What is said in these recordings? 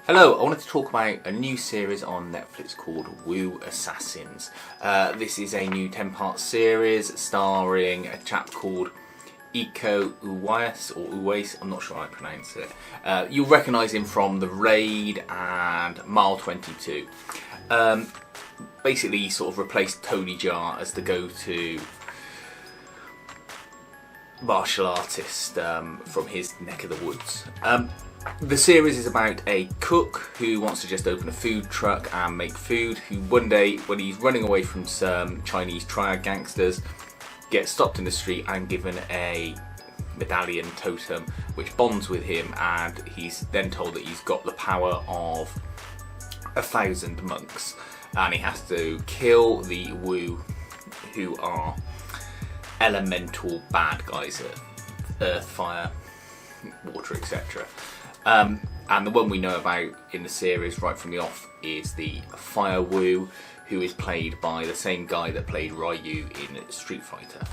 Hello, I wanted to talk about a new series on Netflix called Wu Assassins. This is a new 10-part series starring a chap called Iko Uwais, I'm not sure how I pronounce it. You'll recognise him from The Raid and Mile 22. Basically, he sort of replaced Tony Jaa as the go-to martial artist from his neck of the woods. The series is about a cook who wants to just open a food truck and make food, who one day, when he's running away from some Chinese triad gangsters, gets stopped in the street and given a medallion totem which bonds with him, and he's then told that he's got the power of 1,000 monks, and he has to kill the Wu, who are elemental bad guys at earth, fire, water, etc. And the one we know about in the series right from the off is the Fire Wu, who is played by the same guy that played Ryu in Street Fighter.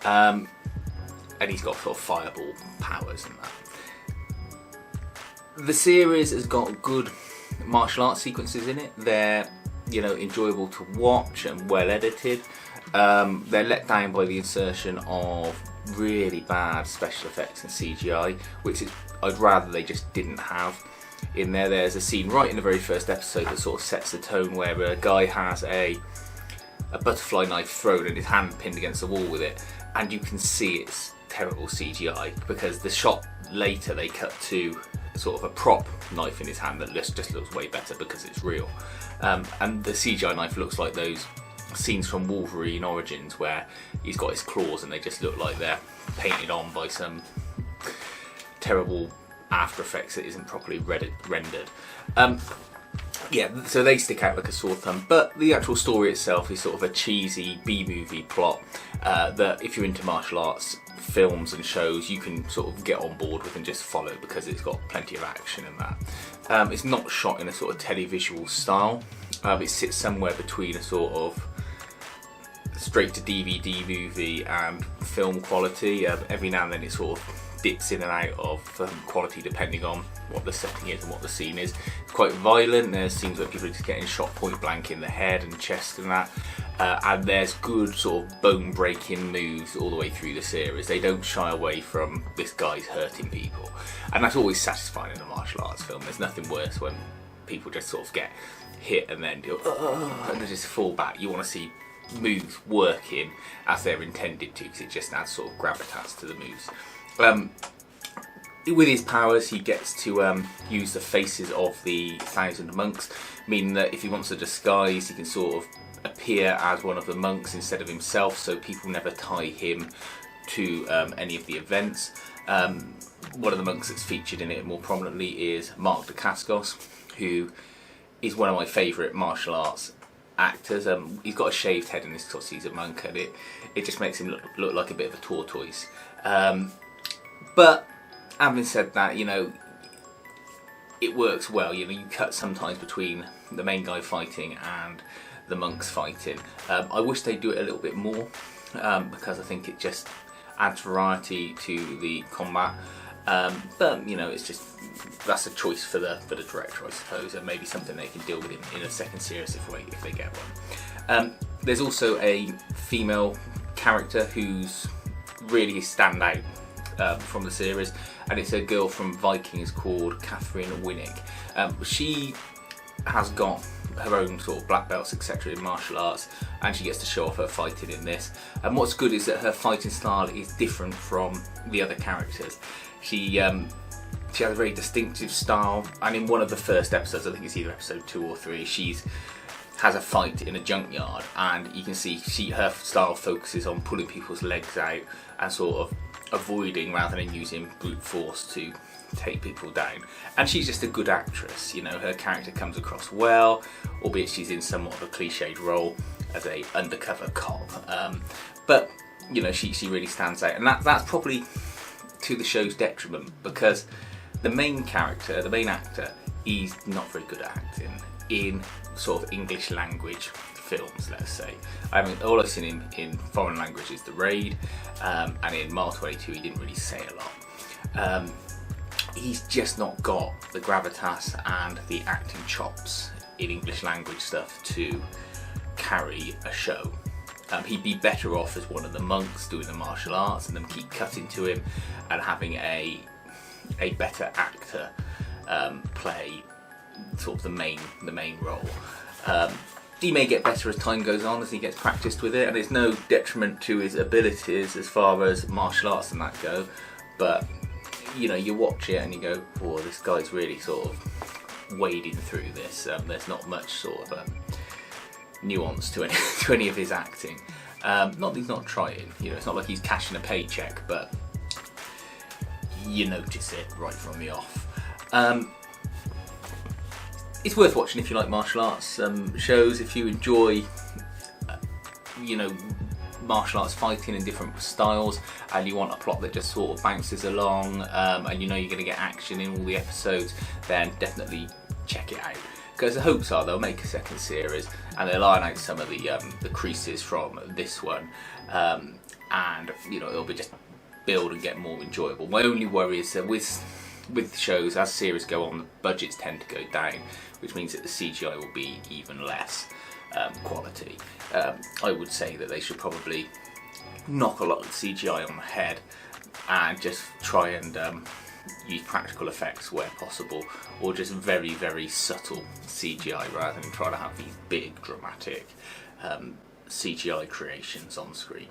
And he's got sort of fireball powers and that. The series has got good martial arts sequences in it. They're, enjoyable to watch and well edited. They're let down by the insertion of really bad special effects and CGI, which I'd rather they just didn't have in there. There's a scene right in the very first episode that sort of sets the tone, where a guy has a butterfly knife thrown and his hand pinned against the wall with it, and you can see it's terrible CGI, because the shot later they cut to sort of a prop knife in his hand that just looks way better because it's real. And the CGI knife looks like those scenes from Wolverine Origins where he's got his claws and they just look like they're painted on by some terrible After Effects that isn't properly rendered. So they stick out like a sore thumb, but the actual story itself is sort of a cheesy B-movie plot that, if you're into martial arts films and shows, you can sort of get on board with and just follow, because it's got plenty of action in that. It's not shot in a sort of televisual style. It sits somewhere between a sort of straight to DVD movie and film quality. Every now and then it sort of dips in and out of quality depending on what the setting is and what the scene is. It's quite violent. There's scenes where people are just getting shot point blank in the head and chest and that. And there's good sort of bone breaking moves all the way through the series. They don't shy away from this guy's hurting people. And that's always satisfying in a martial arts film. There's nothing worse when people just sort of get hit and then do and they just fall back. You want to see moves working as they're intended to, because it just adds sort of gravitas to the moves. With his powers, he gets to use the faces of the 1,000 monks, meaning that if he wants to disguise, he can sort of appear as one of the monks instead of himself, so people never tie him to any of the events. One of the monks that's featured in it more prominently is Mark Dacascos, who is one of my favourite martial arts actors. He's got a shaved head in this because he's a monk, and it just makes him look like a bit of a tortoise. But having said that, it works well. You cut sometimes between the main guy fighting and the monks fighting. I wish they'd do it a little bit more, because I think it just adds variety to the combat. But it's just, that's a choice for the director, I suppose, and maybe something they can deal with in a second series if they get one. There's also a female character who's really stand out from the series, and it's a girl from Vikings called Catherine Winnick. She has got her own sort of black belts, etc. in martial arts, and she gets to show off her fighting in this. And what's good is that her fighting style is different from the other characters. She has a very distinctive style, and in one of the first episodes, I think it's either episode 2 or 3, has a fight in a junkyard, and you can see her style focuses on pulling people's legs out and sort of avoiding rather than using brute force to take people down. And she's just a good actress. Her character comes across well, albeit she's in somewhat of a cliched role as a undercover cop. But she really stands out, and that's probably to the show's detriment, because the main character, the main actor, he's not very good at acting in sort of English language films, let's say. All I've seen him in foreign language is The Raid, and in Mile 22 he didn't really say a lot. he's just not got the gravitas and the acting chops in English language stuff to carry a show. He'd be better off as one of the monks doing the martial arts and them keep cutting to him and having a better actor play sort of the main role. He may get better as time goes on, as he gets practiced with it, and it's no detriment to his abilities as far as martial arts and that go, but you know, you watch it and you go, oh, this guy's really sort of wading through this. There's not much sort of nuance to any of his acting. Not that he's not trying, you know, it's not like he's cashing a paycheck, but you notice it right from the off. It's worth watching if you like martial arts shows, if you enjoy, you know, martial arts fighting in different styles, and you want a plot that just sort of bounces along, and you know you're going to get action in all the episodes, then definitely check it out. Because the hopes are they'll make a second series and they'll iron out some of the creases from this one, and you know, it'll be just build and get more enjoyable. My only worry is that with shows, as series go on, the budgets tend to go down, which means that the CGI will be even less quality. I would say that they should probably knock a lot of the CGI on the head and just try and use practical effects where possible, or just very, very subtle CGI rather than try to have these big dramatic CGI creations on screen.